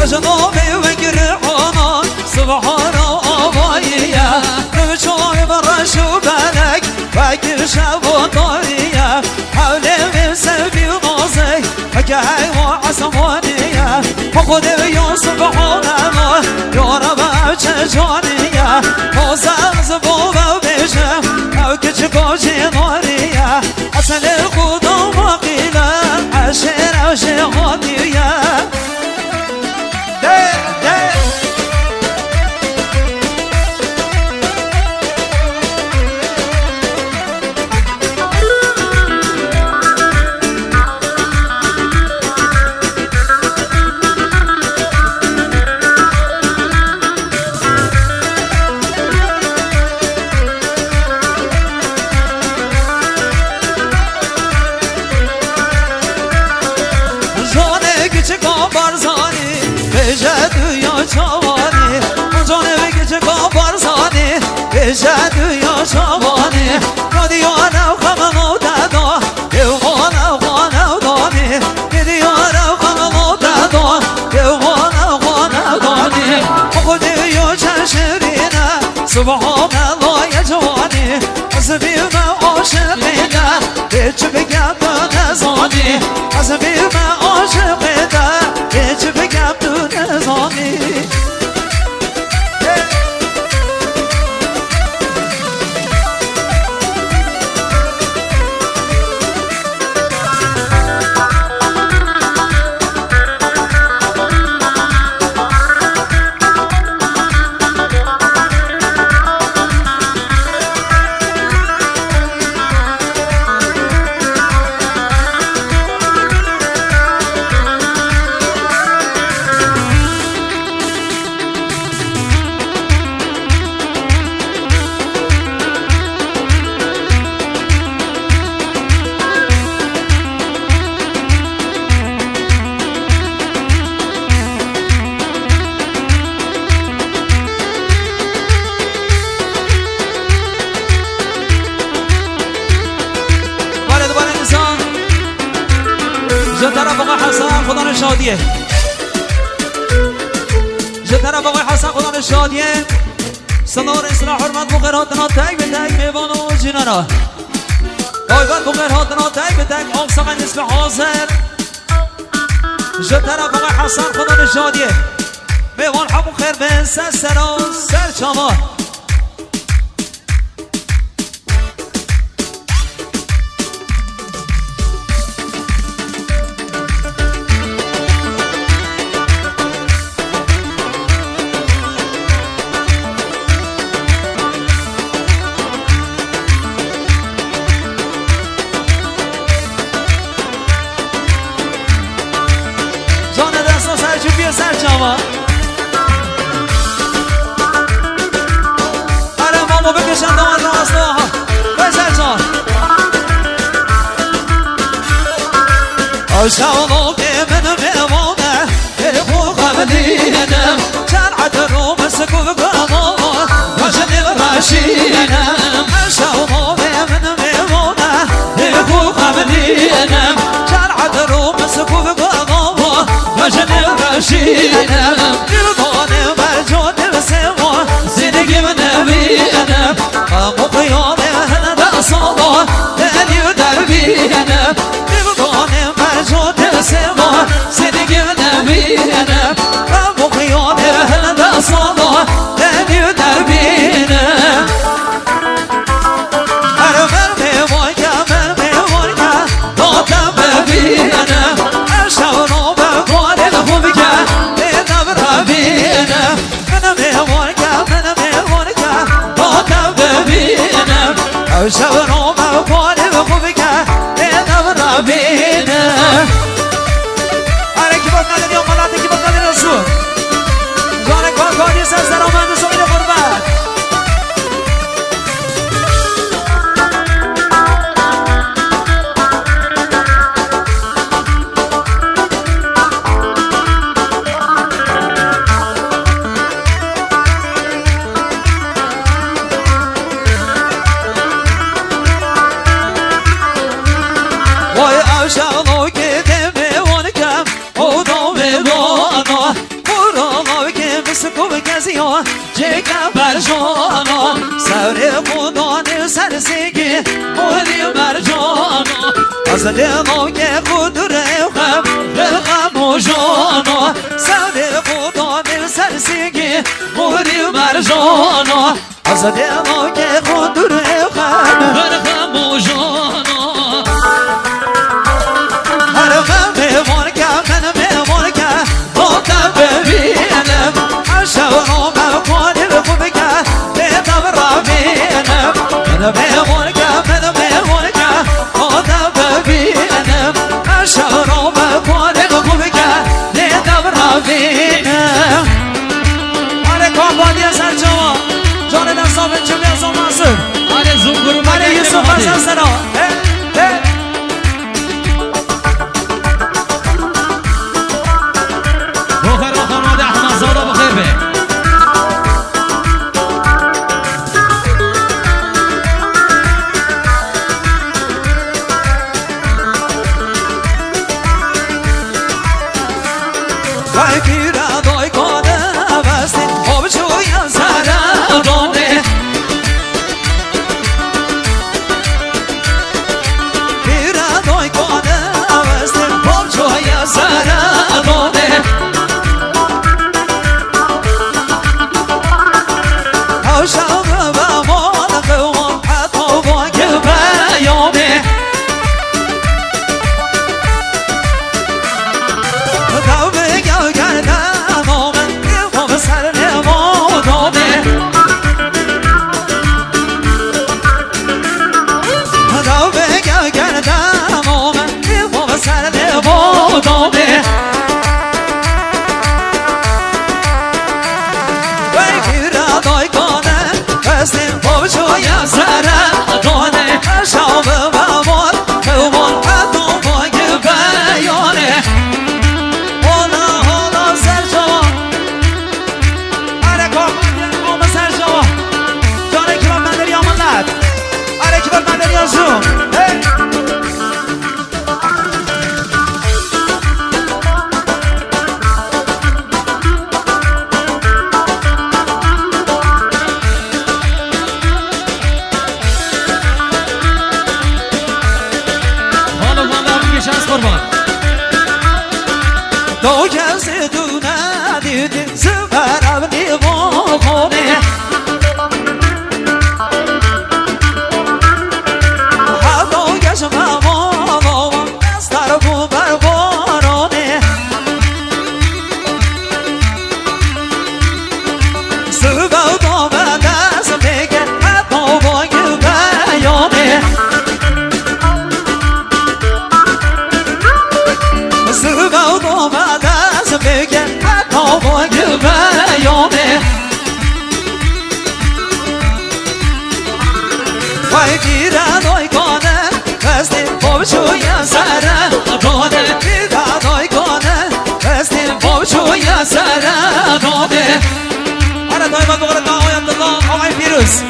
جنوبي وقرعونا سبحان أبايا نمشوي برشو بالك فاكر شابو طريا حولي من سلبي ونوزي فكاي وعصمونيا فخذ يوسف حولنا يوربا تشجونيا وزام زبوبة وبيشة أو كتشكوشي نوريا أصل القدوم وقيلة عشير وشيغونيا جوانی جانه بگی چه کابرزانی بجدو یا شوانی ندیانه خممو دادا دیوانه خانه دانی ندیانه خممو دادا دیوانه خانه دانی خودی یا چشمینه سبحان الله یا جوانی حسبیم عاشقینه هیچ بگم تو نزانی حسبیم عاشقینه هیچ بگم تو نزانی طرف آقای حسن خدا نشادیه طرف آقای حسن خدا نشادیه سنار اصلاح حرمت بغیراتنا تک به تک میوان و جنانا آیوان بغیراتنا تک به تک آق سقن اسم حاضر طرف آقای حسن خدا نشادیه میوان حبو خیر به سر و سر چاما سر جاما آره مامو بکشن دامن رو از نوها بسر جان آشاولو که من میوانه ایخو قبلینم چرعت رو مسکو بکنم وشنی راشینم آشاولو که من میوانه ایخو قبلینم چرعت رو مسکو بکنم وشنی راشینم دیوانه مرجان سوا زندگی من نبینم اما قیامه هنده صدا دنیو در بینم دیوانه مرجان سوا زندگی من نبینم اما قیامه هنده صدا دنیو در بینم هر من میوانگم دادم ببینم اشتاونو بکار خوبی که نبرا بینم من میوانگم دادم ببینم اشتاونو بکار خوبی که نبرا بینم آره کی باز نداری آمالاته کی باز نداری رسول جان کاری سر سرامند سوین قربت جگه برجانا سر خودان سرسگی مولی مرجانا از دماغ خود رخم رخم و جانا سر خودان سرسگی مولی مرجانا از دماغ خود رخم رخم و جانا هر من میمون که من میمون که خودم ببینم شورو مکانم خوب که دیدم را بینم من میمون که خودم ببینم شورو مکانم خوب که دیدم را بینم آره کامبانی سر جوان جان دستان چمی از آن منصور آره زنگرو آره یوسف حسن سنا دو کس دونه دیدی زبرم نیمو خونه حتی گشم مامام از طرفو بر بارانه سبا دامه دست بگه حتی با یه بیانه سبا دامه بگه حتی با یه بیانه وای پیرانوی کنه بستی بابچوی سره داده پیرانوی کنه بستی بابچوی سره داده آره دای من بگره دای عبدالله آقای پیروز